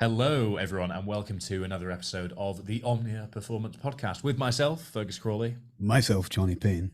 Hello, everyone, and welcome to another episode of the Omnia Performance Podcast with myself, Fergus Crawley. Myself, Johnny Payne.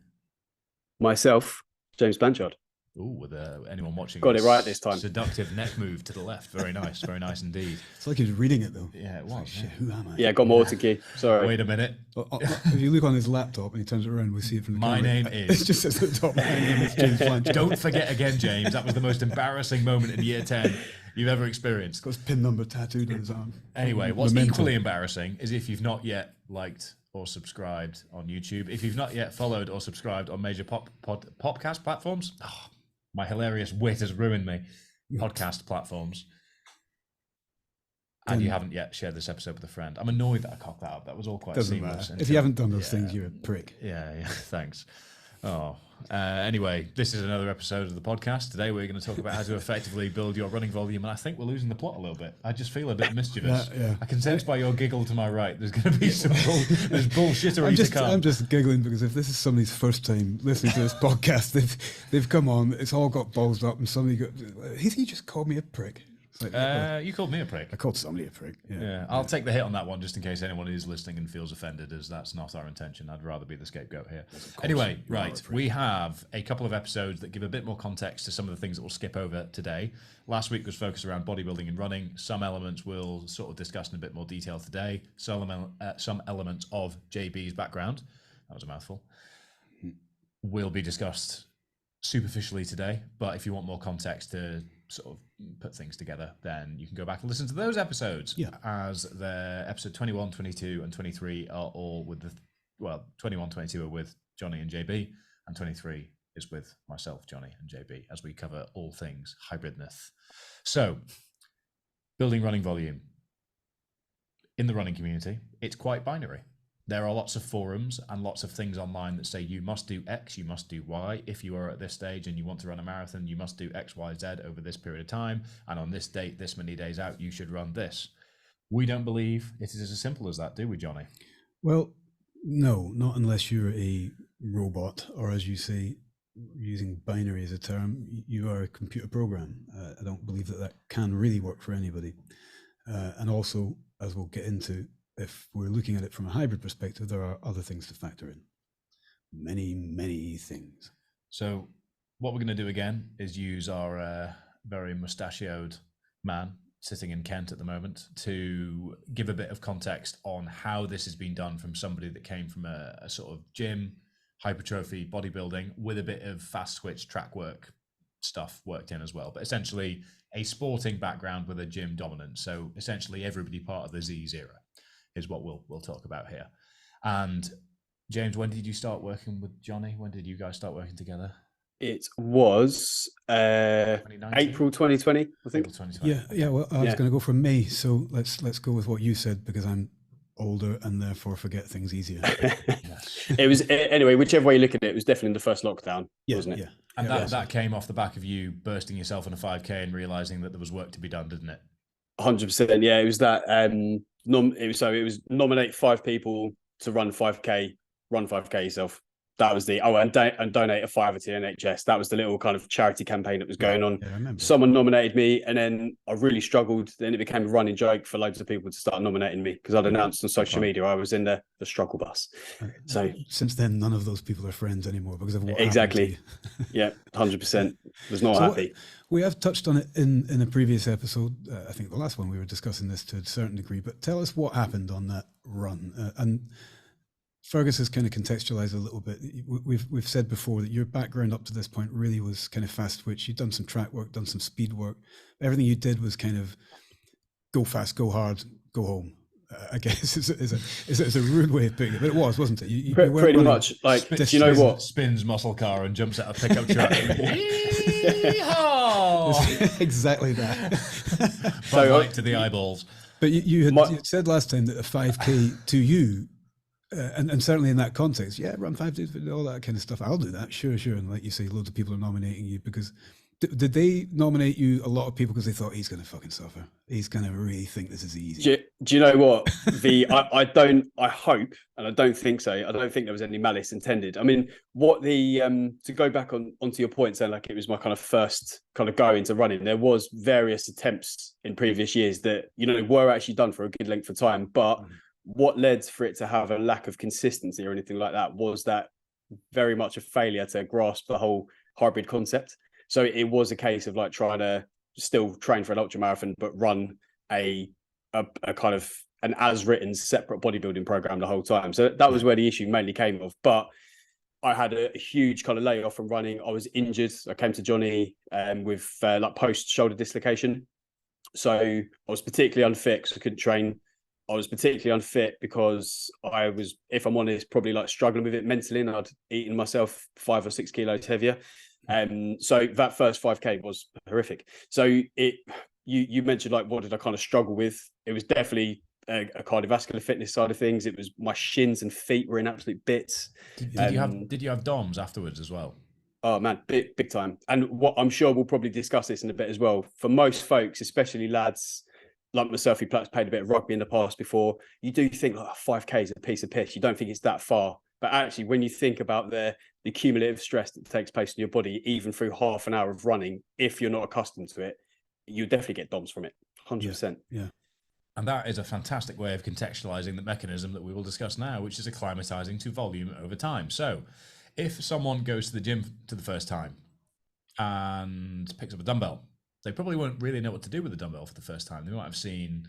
Myself, James Blanchard. Ooh, with anyone watching, got it right this time. Seductive neck move to the left. Very nice indeed. It's like he was reading it though. Yeah, it was. Shit, who am I? Yeah, got more to key. Sorry. Wait a minute. If you look on his laptop and he turns it around, we see it from the My camera. name is. It just says at the top. My name is James Blanchard. Don't forget again, James. That was the most embarrassing moment in year 10 you've ever experienced. Got his pin number tattooed on his arm. Anyway, what's Memento. equally embarrassing is if you've not yet liked or subscribed on YouTube, if you've not yet followed or subscribed on major podcast platforms. Oh, my hilarious wit has ruined me. Podcast platforms. And you haven't yet shared this episode with a friend. I'm annoyed that I cocked that up. That was all quite seamless. If you haven't done those things, you're a prick. Yeah, thanks. Anyway, this is another episode of the podcast. Today we're going to talk about how to effectively build your running volume, and I think we're losing the plot a little bit. I just feel a bit mischievous. Yeah. I can sense by your giggle to my right there's going to be some there's bullshittery to come. I'm just giggling because if this is somebody's first time listening to this podcast, they've come on, it's all got balls up, and somebody he just called me a prick. Like, you called me a prick. I called somebody a prick. Yeah, I'll take the hit on that one just in case anyone is listening and feels offended, as that's not our intention. I'd rather be the scapegoat here. Anyway, right, we have a couple of episodes that give a bit more context to some of the things that we'll skip over today. Last week was focused around bodybuilding and running. Some elements we'll sort of discuss in a bit more detail today. Some elements of JB's background, that was a mouthful, will be discussed superficially today. But if you want more context to sort of put things together, then you can go back and listen to those episodes. Yeah. As the episode 21, 22 and 23 are all with 21, 22 are with Johnny and JB, and 23 is with myself, Johnny and JB, as we cover all things hybridness. So, building running volume. In the running community, it's quite binary. There are lots of forums and lots of things online that say you must do X, you must do Y. If you are at this stage and you want to run a marathon, you must do X, Y, Z over this period of time. And on this date, this many days out, you should run this. We don't believe it is as simple as that, do we, Johnny? Well, no, not unless you're a robot, or as you say, using binary as a term, you are a computer program. I don't believe that can really work for anybody. And also, as we'll get into, if we're looking at it from a hybrid perspective, there are other things to factor in. Many things. So what we're going to do again is use our very mustachioed man sitting in Kent at the moment to give a bit of context on how this has been done from somebody that came from a sort of gym, hypertrophy, bodybuilding with a bit of fast switch track work stuff worked in as well. But essentially a sporting background with a gym dominance. So essentially everybody part of the Z's era is what we'll talk about here. And James, when did you start working with Johnny? When did you guys start working together? It was April 2020, I think. April 2020. Yeah. Well, I was going to go for May, so let's go with what you said, because I'm older and therefore forget things easier. It was anyway. Whichever way you look at it, it was definitely the first lockdown, wasn't it? Yeah. And that came off the back of you bursting yourself on a 5K and realizing that there was work to be done, didn't it? 100%. Yeah, it was that. It was nominate 5 people to run 5K yourself. That was the and donate a £5 to the NHS. That was the little kind of charity campaign that was going on. Yeah, I remember. Someone nominated me, and then I really struggled. Then it became a running joke for loads of people to start nominating me because I'd announced on social media I was in the struggle bus. So since then, none of those people are friends anymore because of what exactly. Yeah, 100%. Was not happy. We have touched on it in a previous episode. I think the last one we were discussing this to a certain degree. But tell us what happened on that run and. Fergus has kind of contextualized a little bit. We've said before that your background up to this point really was kind of fast twitch. You'd done some track work, done some speed work. Everything you did was kind of go fast, go hard, go home. I guess is a rude way of putting it, but it was, wasn't it? You pretty much. Like, do you know what? Spins muscle car and jumps out a pickup truck. Exactly that. So to the eyeballs. But you had said last time that a 5K to you. And certainly in that context, run 5 days, all that kind of stuff. I'll do that, sure. And like you say, loads of people are nominating you because did they nominate you? A lot of people because they thought he's going to fucking suffer. He's going to really think this is easy. Do you know what? I hope, and I don't think so. I don't think there was any malice intended. I mean, what the to go back onto your point, saying like it was my kind of first kind of go into running. There was various attempts in previous years that, you know, were actually done for a good length of time. But what led for it to have a lack of consistency or anything like that was that very much a failure to grasp the whole hybrid concept. So it was a case of like trying to still train for an ultra marathon, but run a kind of an as written separate bodybuilding program the whole time. So that was where the issue mainly came of. But I had a huge kind of layoff from running. I was injured. I came to Jonny with like post shoulder dislocation. So I was particularly unfit because I couldn't train. I was particularly unfit because I was, if I'm honest, probably like struggling with it mentally, and I'd eaten myself 5 or 6 kilos heavier. So that first 5K was horrific. So you mentioned like, what did I kind of struggle with? It was definitely a cardiovascular fitness side of things. It was my shins and feet were in absolute bits. Did you have DOMs afterwards as well? Oh man, big time. And what I'm sure we'll probably discuss this in a bit as well. For most folks, especially lads like myself, who perhaps played a bit of rugby in the past before, you do think like 5K is a piece of piss. You don't think it's that far. But actually, when you think about the cumulative stress that takes place in your body, even through half an hour of running, if you're not accustomed to it, you definitely get DOMs from it. 100%. Yeah. And that is a fantastic way of contextualizing the mechanism that we will discuss now, which is acclimatizing to volume over time. So if someone goes to the gym for the first time and picks up a dumbbell, they probably won't really know what to do with the dumbbell for the first time. They might have seen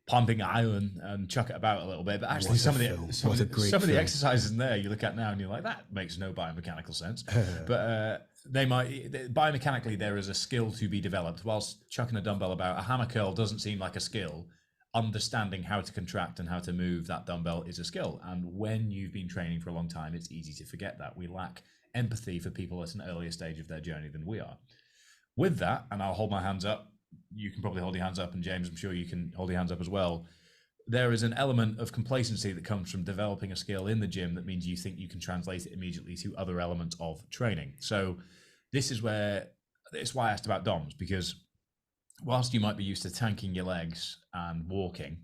pumping iron and chuck it about a little bit, but actually some of the exercises in there you look at now and you're like, that makes no biomechanical sense. But biomechanically there is a skill to be developed. Whilst chucking a dumbbell about, a hammer curl doesn't seem like a skill. Understanding how to contract and how to move that dumbbell is a skill. And when you've been training for a long time, it's easy to forget that. We lack empathy for people at an earlier stage of their journey than we are. With that, and I'll hold my hands up, you can probably hold your hands up, and James, I'm sure you can hold your hands up as well. There is an element of complacency that comes from developing a skill in the gym that means you think you can translate it immediately to other elements of training. So this is why I asked about DOMs, because whilst you might be used to tanking your legs and walking,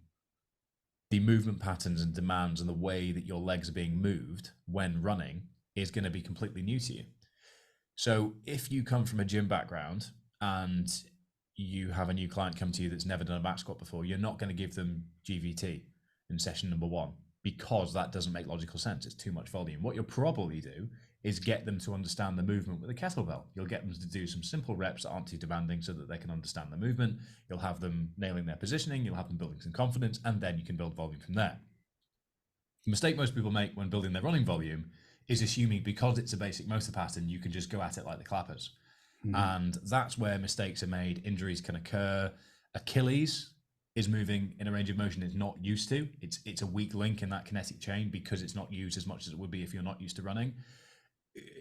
the movement patterns and demands and the way that your legs are being moved when running is going to be completely new to you. So if you come from a gym background and you have a new client come to you that's never done a back squat before, you're not going to give them GVT in session number 1 because that doesn't make logical sense. It's too much volume. What you'll probably do is get them to understand the movement with a kettlebell. You'll get them to do some simple reps that aren't too demanding so that they can understand the movement. You'll have them nailing their positioning. You'll have them building some confidence, and then you can build volume from there. The mistake most people make when building their running volume is assuming because it's a basic motor pattern, you can just go at it like the clappers. And that's where mistakes are made. Injuries can occur. Achilles is moving in a range of motion it's not used to. It's a weak link in that kinetic chain because it's not used as much as it would be if you're not used to running.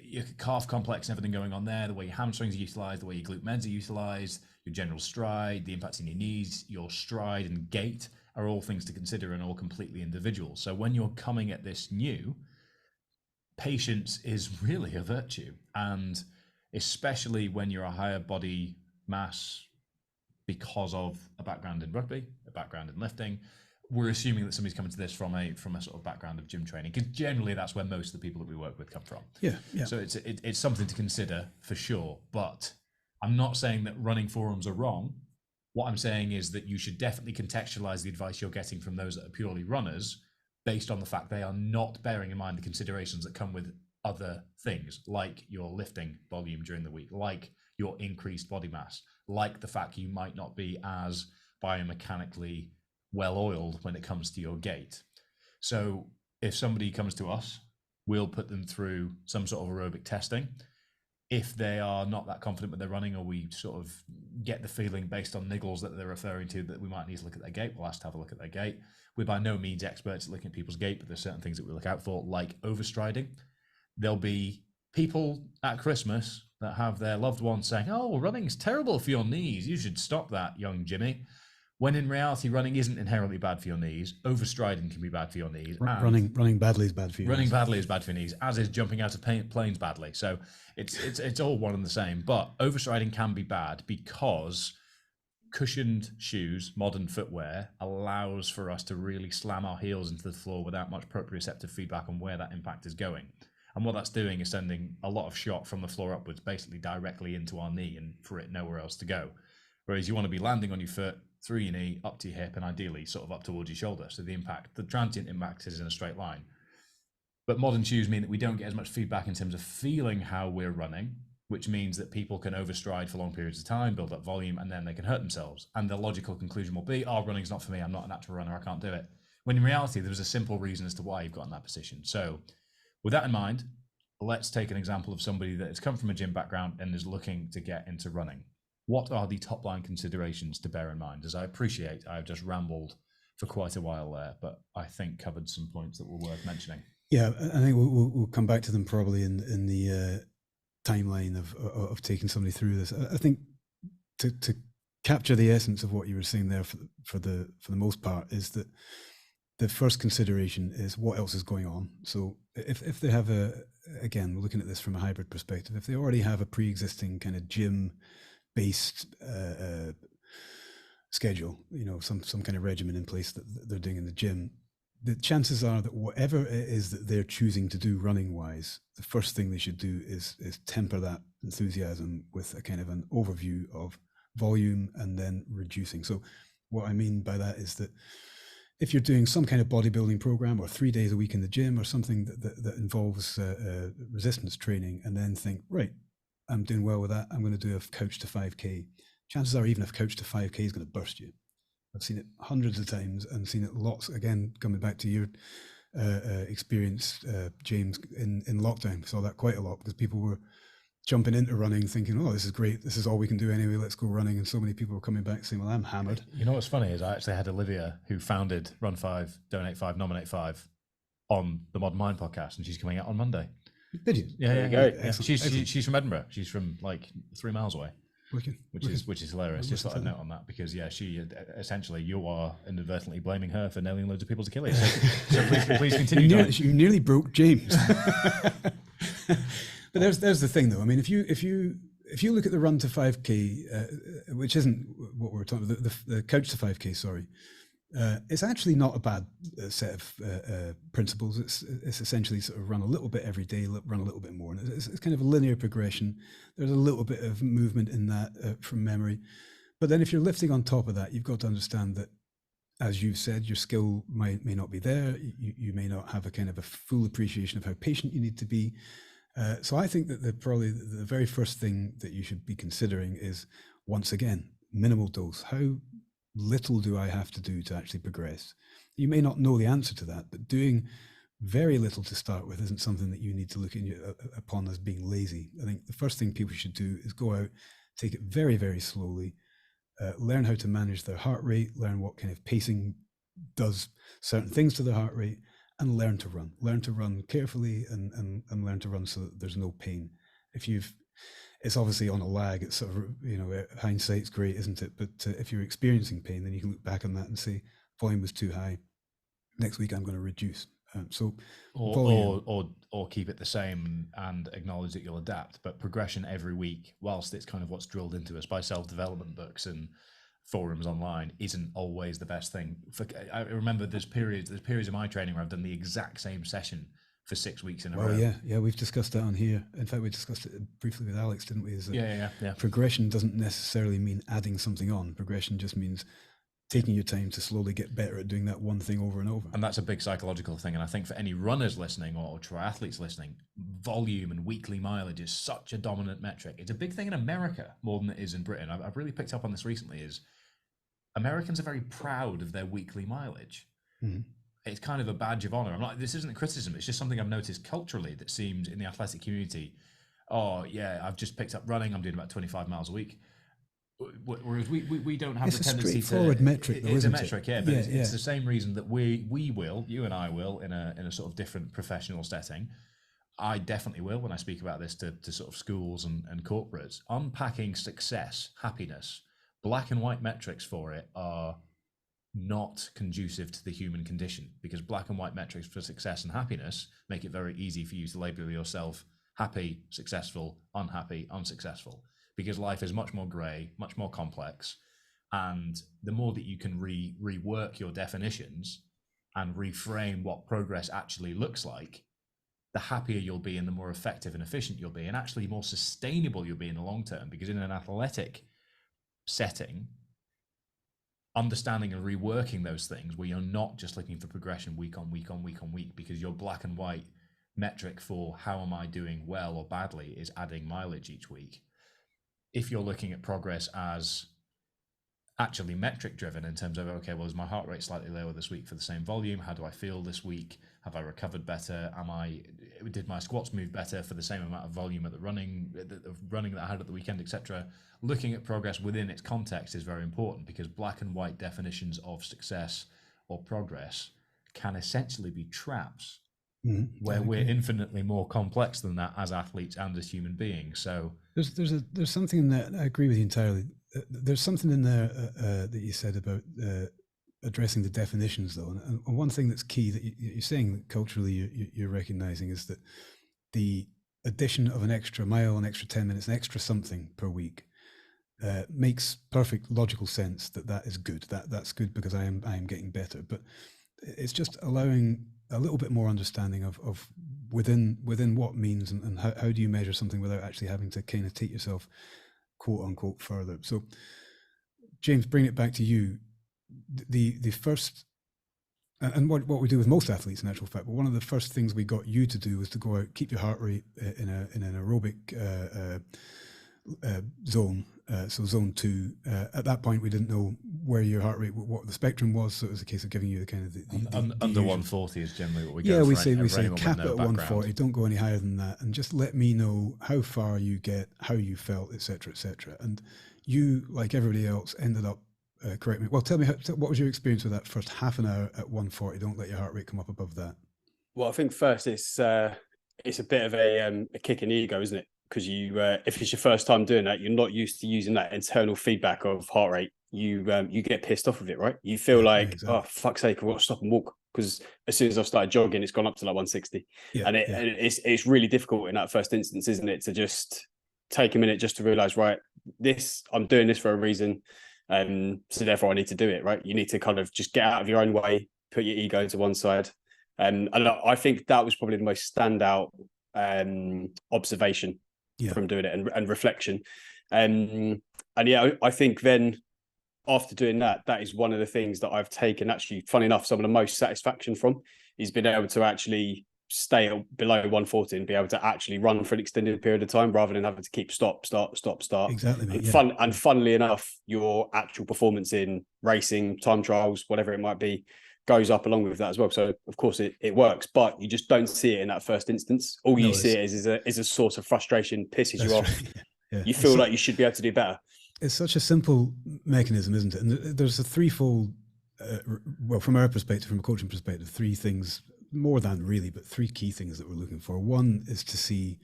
Your calf complex and everything going on there, the way your hamstrings are utilized, the way your glute meds are utilized, your general stride, the impacts in your knees, your stride and gait are all things to consider and all completely individual. So when you're coming at this new, patience is really a virtue. And especially when you're a higher body mass because of a background in rugby, a background in lifting, we're assuming that somebody's coming to this from a sort of background of gym training, because generally that's where most of the people that we work with come from. Yeah. So it's something to consider for sure. But I'm not saying that running forums are wrong. What I'm saying is that you should definitely contextualize the advice you're getting from those that are purely runners based on the fact they are not bearing in mind the considerations that come with other things, like your lifting volume during the week, like your increased body mass, like the fact you might not be as biomechanically well-oiled when it comes to your gait. So if somebody comes to us, we'll put them through some sort of aerobic testing. If they are not that confident with their running, or we sort of get the feeling based on niggles that they're referring to that we might need to look at their gait, we'll ask to have a look at their gait. We're by no means experts at looking at people's gait, but there's certain things that we look out for, like overstriding. There'll be people at Christmas that have their loved ones saying, "Oh, running's terrible for your knees. You should stop that, young Jimmy." When in reality, running isn't inherently bad for your knees. Overstriding can be bad for your knees. Running badly is bad for you. Running badly is bad for your knees, as is jumping out of planes badly. So it's all one and the same. But overstriding can be bad because cushioned shoes, modern footwear, allows for us to really slam our heels into the floor without much proprioceptive feedback on where that impact is going. And what that's doing is sending a lot of shot from the floor upwards, basically directly into our knee, and for it nowhere else to go. Whereas you want to be landing on your foot, through your knee, up to your hip, and ideally sort of up towards your shoulder. So the transient impact is in a straight line. But modern shoes mean that we don't get as much feedback in terms of feeling how we're running, which means that people can overstride for long periods of time, build up volume, and then they can hurt themselves. And the logical conclusion will be, oh, running's not for me. I'm not a natural runner. I can't do it. When in reality, there's a simple reason as to why you've got in that position. So with that in mind, let's take an example of somebody that has come from a gym background and is looking to get into running. What are the top line considerations to bear in mind? As I appreciate, I've just rambled for quite a while there, but I think covered some points that were worth mentioning. Yeah, I think we'll come back to them probably in the timeline of taking somebody through this. I think to capture the essence of what you were saying there for the most part is that the first consideration is what else is going on. So if they have again, we're looking at this from a hybrid perspective, if they already have a pre-existing kind of gym-based schedule, some kind of regimen in place that they're doing in the gym, the chances are that whatever it is that they're choosing to do running wise, the first thing they should do is temper that enthusiasm with a kind of an overview of volume and then reducing. So what I mean by that is that if you're doing some kind of bodybuilding program or 3 days a week in the gym or something that involves resistance training, and then think, right, I'm doing well with that, I'm going to do a couch to 5K. Chances are even if couch to 5K is going to burst you. I've seen it hundreds of times and seen it lots, again, coming back to your experience, James, in lockdown. Saw that quite a lot because people were jumping into running thinking, oh, this is great, this is all we can do anyway, let's go running. And so many people were coming back saying, well, I'm hammered. You know what's funny is I actually had Olivia, who founded Run 5, Donate 5, Nominate 5, on the Modern Mind podcast, and she's coming out on Monday. Did you? Yeah. She's from Edinburgh. She's from like 3 miles away. Which is hilarious. Just thought I'd note on that because she essentially, you are inadvertently blaming her for nailing loads of people's Achilles. So please continue. You nearly broke James. But there's the thing though. I mean, if you look at the run to 5K, which isn't what we're talking about, the couch to 5K, sorry, it's actually not a bad set of principles. It's essentially sort of run a little bit every day, run a little bit more. And it's kind of a linear progression. There's a little bit of movement in that from memory. But then if you're lifting on top of that, you've got to understand that, as you've said, your skill may not be there. You may not have a kind of a full appreciation of how patient you need to be. So I think that probably the very first thing that you should be considering is, once again, minimal dose. How little do I have to do to actually progress? You may not know the answer to that, but doing very little to start with isn't something that you need to look upon as being lazy. I think the first thing people should do is go out, take it very, very slowly, learn how to manage their heart rate, learn what kind of pacing does certain things to their heart rate, and learn to run carefully and learn to run so that there's no pain. It's obviously on a lag. It's sort of, hindsight's great, isn't it? But if you're experiencing pain, then you can look back on that and say, volume was too high. Next week, I'm going to reduce. Or keep it the same and acknowledge that you'll adapt. But progression every week, whilst it's kind of what's drilled into us by self-development books and forums online, isn't always the best thing. I remember there's periods of my training where I've done the exact same session for 6 weeks in a row. Yeah, we've discussed that on here. In fact, we discussed it briefly with Alex, didn't we? Yeah. Progression doesn't necessarily mean adding something on. Progression just means taking your time to slowly get better at doing that one thing over and over. And that's a big psychological thing. And I think for any runners listening or triathletes listening, volume and weekly mileage is such a dominant metric. It's a big thing in America more than it is in Britain. I've really picked up on this recently, is Americans are very proud of their weekly mileage. Mm-hmm. It's kind of a badge of honor. This isn't a criticism. It's just something I've noticed culturally that seems in the athletic community. Oh yeah, I've just picked up running. I'm doing about 25 miles a week. Whereas we don't have the tendency to. It's a straightforward metric, though, it's a isn't metric, it? Yeah, but it's the same reason that we will, you and I will, in a sort of different professional setting. I definitely will when I speak about this to sort of schools and corporates. Unpacking success, happiness, black and white metrics for it are not conducive to the human condition, because black and white metrics for success and happiness make it very easy for you to label yourself happy, successful, unhappy, unsuccessful, because life is much more grey, much more complex. And the more that you can rework your definitions and reframe what progress actually looks like, the happier you'll be and the more effective and efficient you'll be, and actually more sustainable you'll be in the long term. Because in an athletic setting, understanding and reworking those things where you're not just looking for progression week on week on week on week, because your black and white metric for how am I doing well or badly is adding mileage each week. If you're looking at progress as actually metric driven in terms of, okay, well, is my heart rate slightly lower this week for the same volume? How do I feel this week? Have I recovered better? Did my squats move better for the same amount of volume at the running that I had at the weekend, etc.? Looking at progress within its context is very important, because black and white definitions of success or progress can essentially be traps where we're infinitely more complex than that as athletes and as human beings. So there's something in that. I agree with you entirely. There's something in there that you said about addressing the definitions, though. And one thing that's key that you're saying that culturally you're recognizing is that the addition of an extra mile, an extra 10 minutes, an extra something per week makes perfect logical sense. That is good. That's good because I am getting better. But it's just allowing a little bit more understanding of within what means and how do you measure something without actually having to kind of take yourself quote unquote further. So James, bring it back to you. The first, and what we do with most athletes in actual fact, but one of the first things we got you to do was to go out, keep your heart rate in an aerobic zone. So zone 2. At that point, we didn't know where your heart rate, what the spectrum was. So it was a case of giving you the kind of the under 140 is generally what we go. Yeah, we say cap it at 140. Don't go any higher than that, and just let me know how far you get, how you felt, etc., etc. And you, like everybody else, ended up. Correct me. Well, tell me what was your experience with that first half an hour at 140? Don't let your heart rate come up above that. Well, I think first it's a bit of a kick in the ego, isn't it? Because you, if it's your first time doing that, you're not used to using that internal feedback of heart rate. You get pissed off with it, right? You feel exactly. Oh, fuck's sake, I've got to stop and walk. Because as soon as I've started jogging, it's gone up to like 160. And it's really difficult in that first instance, isn't it? To just take a minute just to realize, right, I'm doing this for a reason. So therefore I need to do it, right? You need to kind of just get out of your own way, put your ego to one side. And I think that was probably the most standout observation from doing it and reflection. And I think then after doing that is one of the things that I've taken, actually, funny enough, some of the most satisfaction from is being able to actually stay below 140 and be able to actually run for an extended period of time rather than having to keep stop. Exactly. And funnily enough, your actual performance in racing, time trials, whatever it might be, goes up along with that as well. So of course it works, but you just don't see it in that first instance. All you see it is a source of frustration, pisses you off. Right. You feel like you should be able to do better. It's such a simple mechanism, isn't it? And there's a threefold, well, from our perspective, from a coaching perspective, three things, more than really, but three key things that we're looking for. One is to see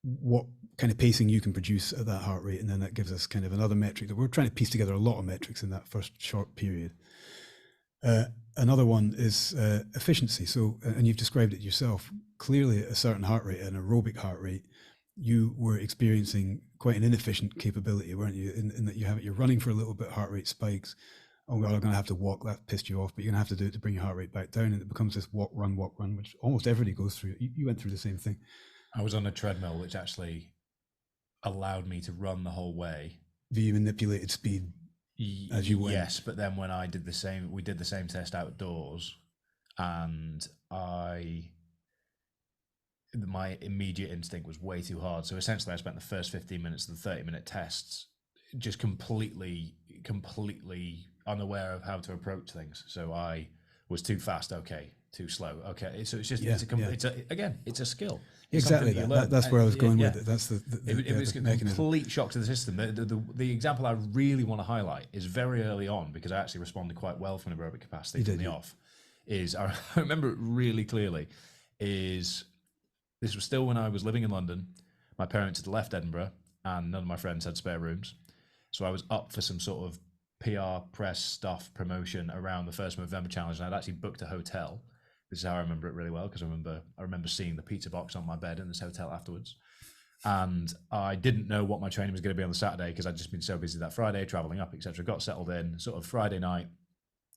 what kind of pacing you can produce at that heart rate. And then that gives us kind of another metric that we're trying to piece together a lot of metrics in that first short period. Another one is efficiency. So, and you've described it yourself, clearly at a certain heart rate, an aerobic heart rate, you were experiencing quite an inefficient capability, weren't you? In that you're running for a little bit, heart rate spikes. Oh God, I'm going to have to walk. That pissed you off, but you're going to have to do it to bring your heart rate back down. And it becomes this walk, run, which almost everybody goes through. You went through the same thing. I was on a treadmill, which actually allowed me to run the whole way. You manipulated speed as you went. Yes, but then when I did the same, we did the same test outdoors, and my immediate instinct was way too hard. So essentially I spent the first 15 minutes of the 30-minute tests just completely unaware of how to approach things. So I was too fast, okay, too slow, okay. So it's just it's a skill. It's exactly that's where I was going with it. That's it was a complete shock to the system. The example I really want to highlight is very early on, because I actually responded quite well from an aerobic capacity from the off. I remember it really clearly. This was still when I was living in London. My parents had left Edinburgh and none of my friends had spare rooms. So I was up for some sort of PR, press stuff, promotion around the First Movember Challenge, and I'd actually booked a hotel. This is how I remember it really well, because I remember seeing the pizza box on my bed in this hotel afterwards. And I didn't know what my training was going to be on the Saturday because I'd just been so busy that Friday, traveling up, etc. Got settled in. Sort of Friday night,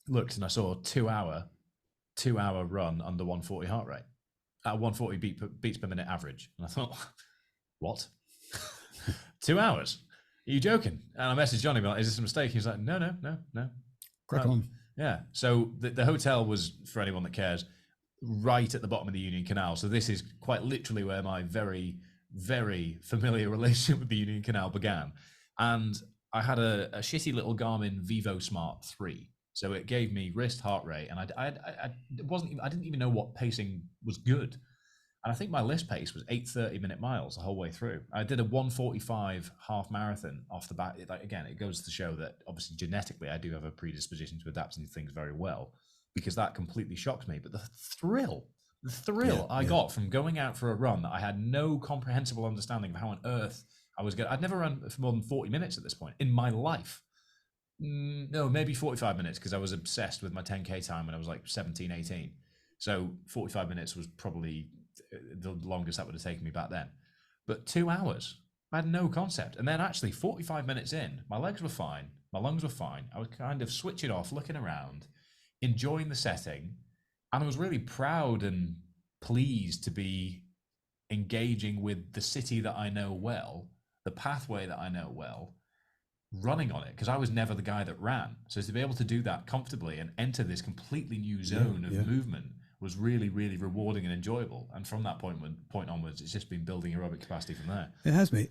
looked and I saw a 2-hour run under 140 heart rate at 140 beats per minute average. And I thought, what? 2 hours? Are you joking? And I messaged Johnny, like, is this a mistake? He's like, no. Crack on. Yeah. So the hotel was, for anyone that cares, right at the bottom of the Union Canal. So this is quite literally where my very, very familiar relationship with the Union Canal began. And I had a shitty little Garmin Vivo Smart 3. So it gave me wrist heart rate, and I didn't even know what pacing was good. And I think my list pace was 8 30-minute miles the whole way through. I did a 1:45 half marathon off the bat. Like, again, it goes to show that obviously genetically I do have a predisposition to adapt to things very well, because that completely shocked me. But the thrill I got from going out for a run that I had no comprehensible understanding of how on earth I was going. I'd never run for more than 40 minutes at this point in my life. No, maybe 45 minutes, because I was obsessed with my 10K time when I was like 17, 18. So 45 minutes was probably the longest that would have taken me back then. But 2 hours, I had no concept. And then actually 45 minutes in, my legs were fine, my lungs were fine. I was kind of switching off, looking around, enjoying the setting. And I was really proud and pleased to be engaging with the city that I know well, the pathway that I know well, running on it, because I was never the guy that ran. So to be able to do that comfortably and enter this completely new zone of movement was really, really rewarding and enjoyable. And from that point onwards, it's just been building aerobic capacity from there. It has, mate.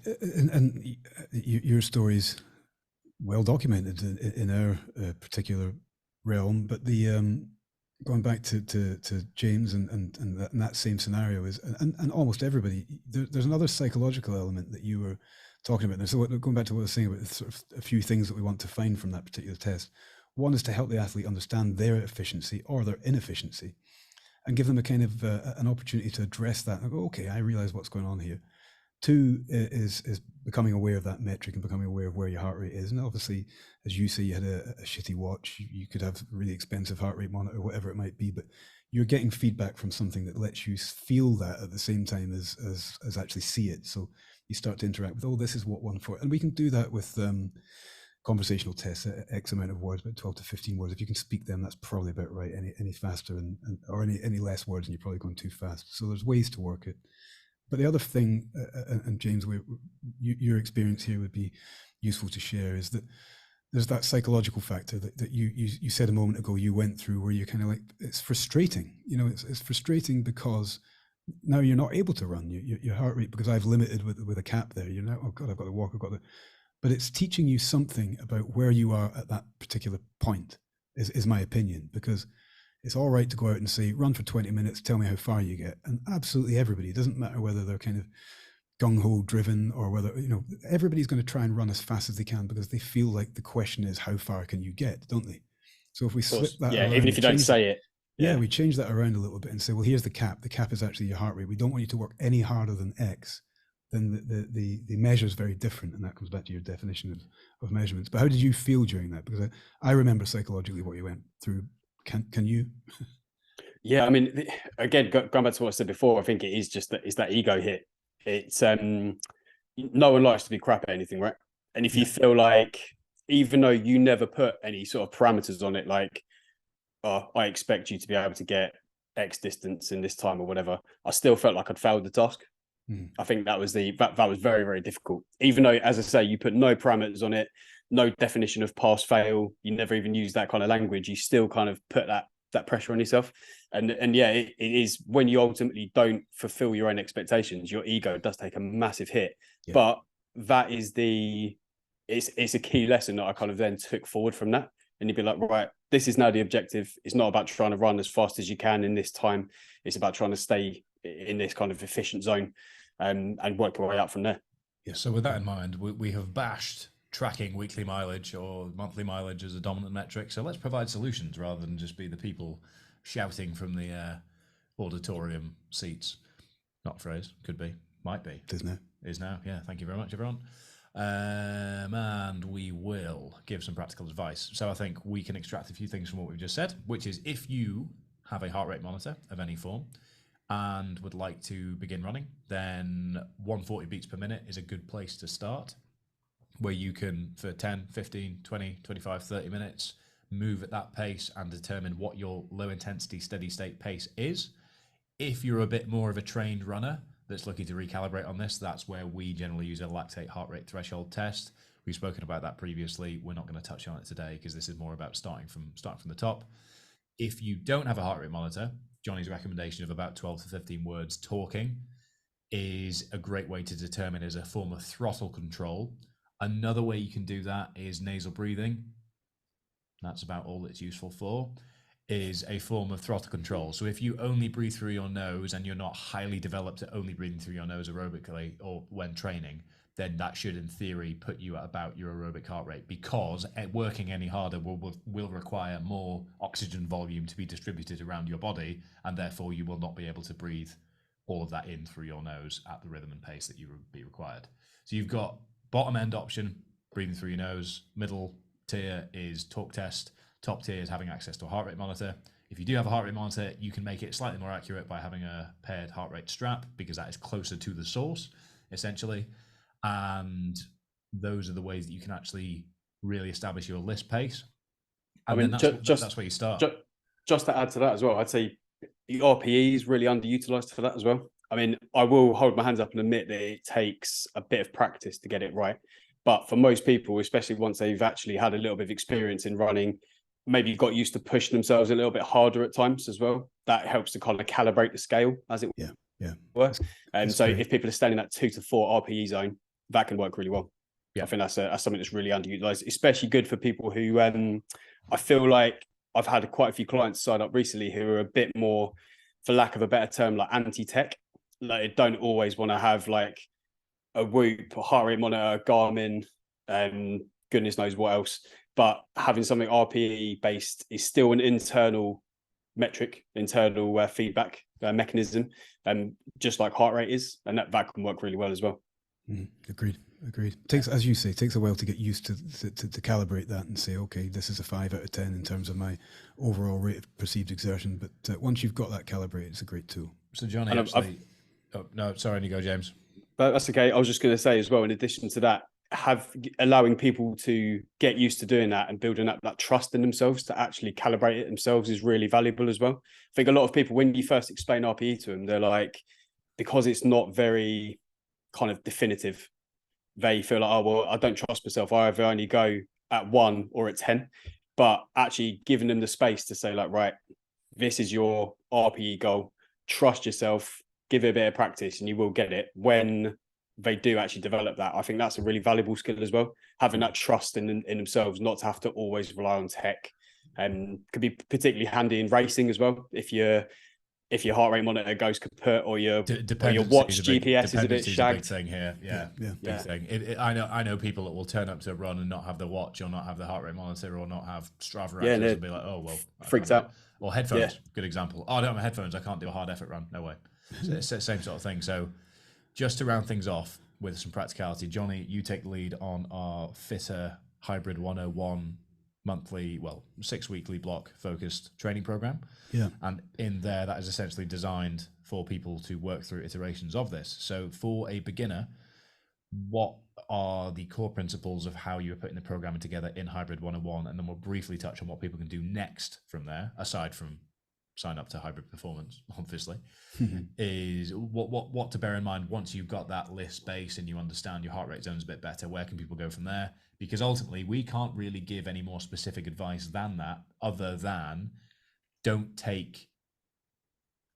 And your story's well documented in our particular realm. But the going back to James and that same scenario is, and almost everybody, there's another psychological element that you were talking about. So going back to what I was saying about sort of a few things that we want to find from that particular test. One is to help the athlete understand their efficiency or their inefficiency, and give them a kind of an opportunity to address that and go, okay, I realize what's going on here. Two is becoming aware of that metric and becoming aware of where your heart rate is. And obviously, as you say, you had a shitty watch. You could have a really expensive heart rate monitor, whatever it might be, but you're getting feedback from something that lets you feel that at the same time as actually see it. So you start to interact with, oh, this is what 140. And we can do that with conversational tests, X amount of words, about 12 to 15 words. If you can speak them, that's probably about right. Any faster or any less words, and you're probably going too fast. So there's ways to work it. But the other thing, and James, your experience here would be useful to share, is that there's that psychological factor that you said a moment ago you went through, where you're kind of like, it's frustrating. You know, it's frustrating because now you're not able to run. Your heart rate, because I've limited with a cap there. You're now, oh God, I've got to walk, but it's teaching you something about where you are at that particular point, is my opinion, because it's all right to go out and say, run for 20 minutes, tell me how far you get. And absolutely everybody, it doesn't matter whether they're kind of gung-ho driven or whether, you know, everybody's going to try and run as fast as they can because they feel like the question is, how far can you get, don't they? So if we slip that around, even if you don't say it. Yeah, we change that around a little bit and say, well, here's the cap. The cap is actually your heart rate. We don't want you to work any harder than X. Then the measure is very different, and that comes back to your definition of measurements. But how did you feel during that? Because I remember psychologically what you went through. Can you? Yeah, I mean, again, going back to what I said before, I think it is just that ego hit. It's no one likes to be crap at anything, right? And if you feel like, even though you never put any sort of parameters on it, like, oh, I expect you to be able to get X distance in this time or whatever, I still felt like I'd failed the task. I think that was that was very, very difficult. Even though, as I say, you put no parameters on it, no definition of pass fail, you never even use that kind of language, you still kind of put that pressure on yourself. And yeah, it is when you ultimately don't fulfill your own expectations, your ego does take a massive hit. But that is it's a key lesson that I kind of then took forward from that. And you'd be like, right, this is now the objective. It's not about trying to run as fast as you can in this time. It's about trying to stay in this kind of efficient zone and work your way up from there. Yeah. So with that in mind, we have bashed tracking weekly mileage or monthly mileage as a dominant metric. So let's provide solutions rather than just be the people shouting from the auditorium seats. Not a phrase, could be, might be. Is now. Yeah. Thank you very much, everyone. And we will give some practical advice. So I think we can extract a few things from what we've just said, which is, if you have a heart rate monitor of any form and would like to begin running, then 140 beats per minute is a good place to start, where you can, for 10, 15, 20, 25, 30 minutes, move at that pace and determine what your low intensity steady state pace is. If you're a bit more of a trained runner that's looking to recalibrate on this, that's where we generally use a lactate heart rate threshold test. We've spoken about that previously. We're not going to touch on it today because this is more about starting from the top. If you don't have a heart rate monitor, Jonny's recommendation of about 12 to 15 words talking is a great way to determine as a form of throttle control. Another way you can do that is nasal breathing. That's about all it's useful for, is a form of throttle control. So if you only breathe through your nose and you're not highly developed at only breathing through your nose aerobically or when training, then that should, in theory, put you at about your aerobic heart rate, because working any harder will require more oxygen volume to be distributed around your body, and therefore you will not be able to breathe all of that in through your nose at the rhythm and pace that you would be required. So you've got bottom end option, breathing through your nose. Middle tier is talk test. Top tier is having access to a heart rate monitor. If you do have a heart rate monitor, you can make it slightly more accurate by having a paired heart rate strap, because that is closer to the source, essentially. And those are the ways that you can actually really establish your list pace. And I mean, that's where you start. Just to add to that as well, I'd say the RPE is really underutilized for that as well. I mean, I will hold my hands up and admit that it takes a bit of practice to get it right. But for most people, especially once they've actually had a little bit of experience in running, maybe got used to pushing themselves a little bit harder at times as well, that helps to kind of calibrate the scale, as it were. And so if people are staying in that 2 to 4 RPE zone, that can work really well. I think that's something that's really underutilized, especially good for people who I feel like I've had quite a few clients sign up recently who are a bit more, for lack of a better term, like anti-tech. Like, they don't always want to have like a Whoop, a heart rate monitor, Garmin, goodness knows what else. But having something RPE based is still an internal metric, internal feedback mechanism, just like heart rate is, and that can work really well as well. Agreed. Takes, as you say, takes a while to get used to calibrate that and say, okay, this is a 5 out of 10 in terms of my overall rate of perceived exertion. But once you've got that calibrated, it's a great tool. So Jonny, actually, no, sorry, you go, James. But that's okay. I was just going to say as well, in addition to that, allowing people to get used to doing that and building up that trust in themselves to actually calibrate it themselves is really valuable as well. I think a lot of people, when you first explain RPE to them, they're like, because it's not very kind of definitive, they feel like, oh, well, I don't trust myself. I either only go at 1 or at 10. But actually giving them the space to say, like, right, this is your RPE goal. Trust yourself, give it a bit of practice, and you will get it. When they do actually develop that, I think that's a really valuable skill as well. Having that trust in themselves, not to have to always rely on tech, and could be particularly handy in racing as well. If your heart rate monitor goes kaput, or your watch GPS is a bit shagged. Big thing here, big thing. I know people that will turn up to a run and not have the watch, or not have the heart rate monitor, or not have Strava access, and be like, oh well, freaked out. Or headphones, good example. Oh, I don't have my headphones, I can't do a hard effort run. No way. It's the same sort of thing. So, just to round things off with some practicality, Jonny, you take the lead on our Fitter Hybrid 101 monthly, 6 weekly block focused training program. Yeah. And in there, that is essentially designed for people to work through iterations of this. So for a beginner, what are the core principles of how you're putting the programming together in Hybrid 101? And then we'll briefly touch on what people can do next from there, aside from sign up to Hybrid Performance, obviously. Is what to bear in mind once you've got that list base and you understand your heart rate zones a bit better. Where can people go from there? Because ultimately we can't really give any more specific advice than that, other than don't take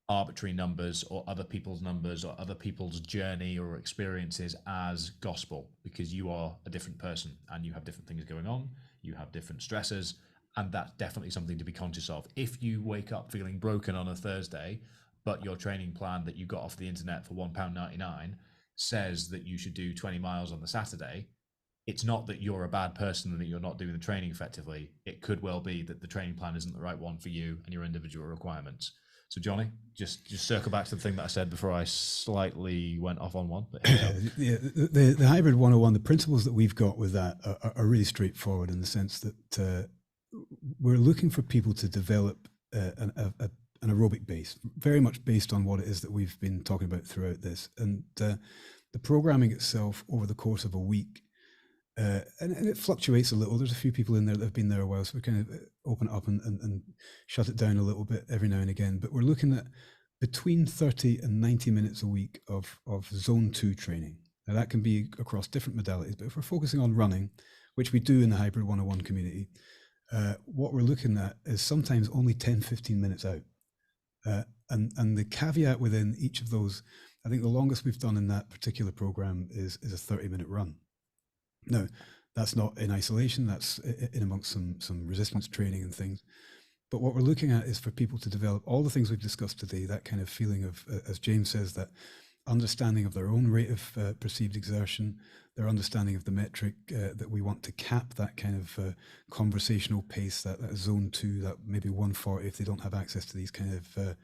arbitrary numbers or other people's numbers or other people's journey or experiences as gospel, because you are a different person and you have different things going on, you have different stresses. And that's definitely something to be conscious of. If you wake up feeling broken on a Thursday, but your training plan that you got off the internet for £1.99 says that you should do 20 miles on the Saturday, it's not that you're a bad person and that you're not doing the training effectively. It could well be that the training plan isn't the right one for you and your individual requirements. So Jonny, just circle back to the thing that I said before I slightly went off on one. But the Hybrid 101, the principles that we've got with that are really straightforward, in the sense that we're looking for people to develop a an aerobic base, very much based on what it is that we've been talking about throughout this. And the programming itself over the course of a week, and it fluctuates a little. There's a few people in there that have been there a while, so we kind of open it up and shut it down a little bit every now and again. But we're looking at between 30 and 90 minutes a week of zone 2 training. Now that can be across different modalities, but if we're focusing on running, which we do in the Hybrid 101 community, what we're looking at is sometimes only 10, 15 minutes out. And the caveat within each of those, I think the longest we've done in that particular program is a 30-minute run. Now, that's not in isolation, that's in amongst some resistance training and things. But what we're looking at is for people to develop all the things we've discussed today, that kind of feeling of, as James says, that understanding of their own rate of perceived exertion, their understanding of the metric that we want to cap, that kind of conversational pace, that zone 2, that maybe 140 if they don't have access to these kind of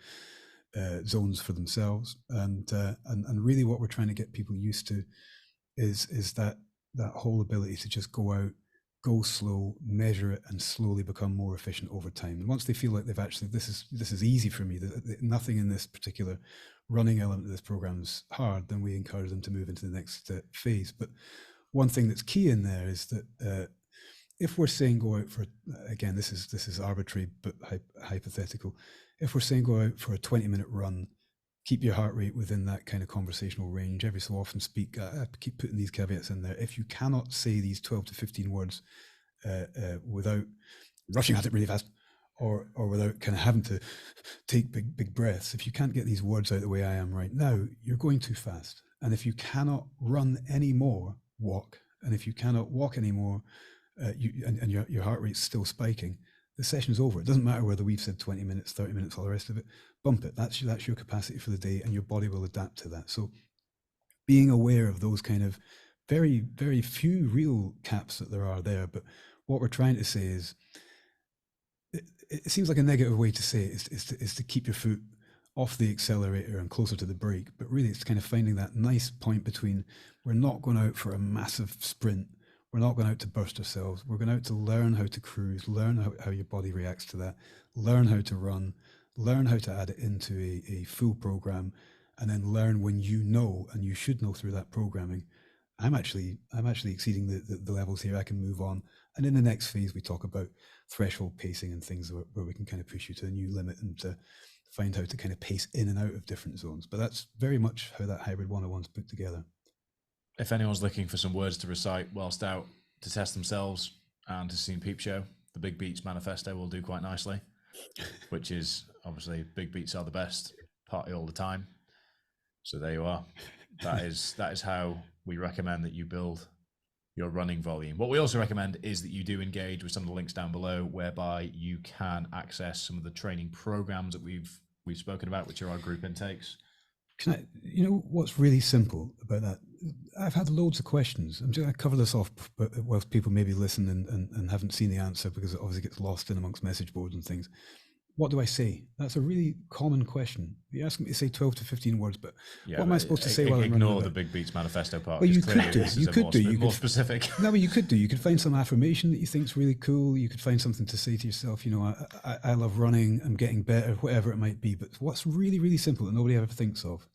zones for themselves. And really what we're trying to get people used to is that whole ability to just go out, go slow, measure it, and slowly become more efficient over time. And once they feel like they've actually, this is easy for me, that nothing in this particular running element of this program is hard, then we encourage them to move into the next phase. But one thing that's key in there is that if we're saying go out for, again, this is arbitrary but hypothetical, if we're saying go out for a 20-minute run, keep your heart rate within that kind of conversational range. Every so often speak, I keep putting these caveats in there. If you cannot say these 12 to 15 words without rushing at it really fast, or without kind of having to take big breaths, if you can't get these words out the way I am right now, you're going too fast. And if you cannot run anymore, walk. And if you cannot walk anymore, and your heart rate's still spiking, the session's over. It doesn't matter whether we've said 20 minutes, 30 minutes, all the rest of it. Bump it. That's your capacity for the day, and your body will adapt to that. So being aware of those kind of very, very few real caps that there are there. But what we're trying to say is, it seems like a negative way to say it is to keep your foot off the accelerator and closer to the brake. But really, it's kind of finding that nice point between, we're not going out for a massive sprint. We're not going out to burst ourselves. We're going out to learn how to cruise, learn how your body reacts to that, learn how to run, learn how to add it into a full program, and then learn when you know, and you should know through that programming, I'm actually exceeding the levels here, I can move on. And in the next phase, we talk about threshold pacing and things where we can kind of push you to a new limit and to find how to kind of pace in and out of different zones. But that's very much how that Hybrid 101's put together. If anyone's looking for some words to recite whilst out to test themselves and to see Peep Show, the Big Beats Manifesto will do quite nicely, which is obviously big beats are the best, party all the time. So there you are. That is how we recommend that you build your running volume. What we also recommend is that you do engage with some of the links down below, whereby you can access some of the training programs that we've spoken about, which are our group intakes. You know what's really simple about that? I've had loads of questions. I'm just going to cover this off whilst people maybe listen and haven't seen the answer, because it obviously gets lost in amongst message boards and things. What do I say? That's a really common question. You ask me to say 12 to 15 words, but what am I supposed to say while I'm running? Ignore the Big Beats Manifesto part. Well, you could do. You more specific. No, but you could do. You could find some affirmation that you think is really cool. You could find something to say to yourself. You know, I love running. I'm getting better. Whatever it might be. But what's really, really simple that nobody ever thinks of: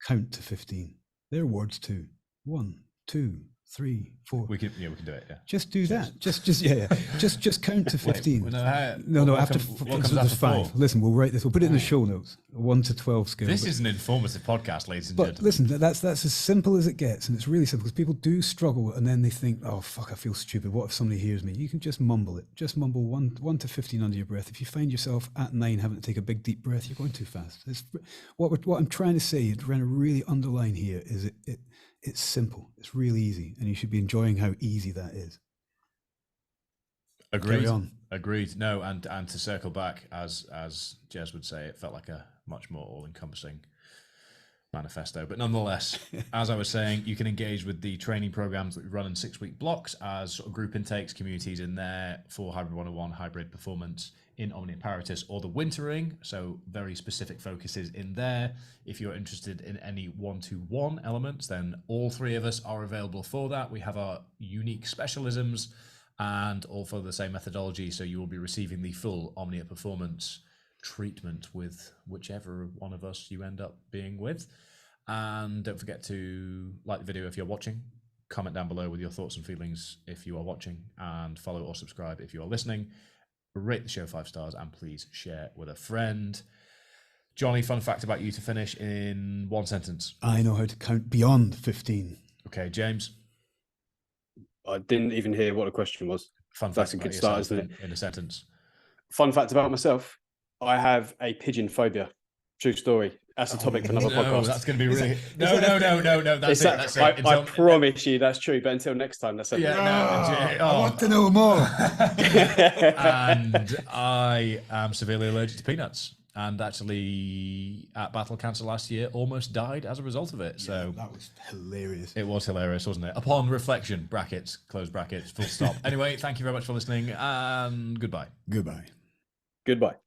count to 15. They're words too. 1, 2, 3, 4. We can do it. Yeah. Just do that. Just count to 15. What After comes after 5. 4? Listen, we'll write this. We'll put it in the show notes. 1 to 12 scale. This is an informative podcast, ladies and gentlemen. But listen, that's as simple as it gets, and it's really simple, because people do struggle, and then they think, "Oh fuck, I feel stupid. What if somebody hears me?" You can just mumble it. Just mumble 1 to 15 under your breath. If you find yourself at 9 having to take a big deep breath, you're going too fast. What I'm trying to say, trying to really underline here, is it's simple. It's really easy, and you should be enjoying how easy that is. Agreed. Carry on. Agreed. No, and to circle back, as Jez would say, it felt like a much more all-encompassing manifesto. But nonetheless, as I was saying, you can engage with the training programs that we run in 6-week blocks as sort of group intakes, communities in there for Hybrid 101, Hybrid Performance in Omnia Paritas, or the Wintering. So very specific focuses in there. If you're interested in any one-to-one elements, then all 3 of us are available for that. We have our unique specialisms and all follow the same methodology. So you will be receiving the full Omnia Performance treatment with whichever one of us you end up being with. And don't forget to like the video if you're watching, comment down below with your thoughts and feelings if you are watching, and follow or subscribe if you are listening. Rate the show 5 stars, and please share with a friend. Jonny, fun fact about you to finish in 1 sentence. I know how to count beyond 15. Okay, James. I didn't even hear what the question was. Fun That's fact a about good start, yourself isn't it? in a sentence. Fun fact about myself: I have a pigeon phobia. True story. That's a topic for another podcast. That's going to be really. No. That's it. That's it. I promise you that's true. But until next time, that's it. Yeah, I want to know more. And I am severely allergic to peanuts. And actually, at Battle Cancer last year, almost died as a result of it. So that was hilarious. It was hilarious, wasn't it? Upon reflection, brackets, close brackets, full stop. Anyway, thank you very much for listening, and goodbye. Goodbye. Goodbye.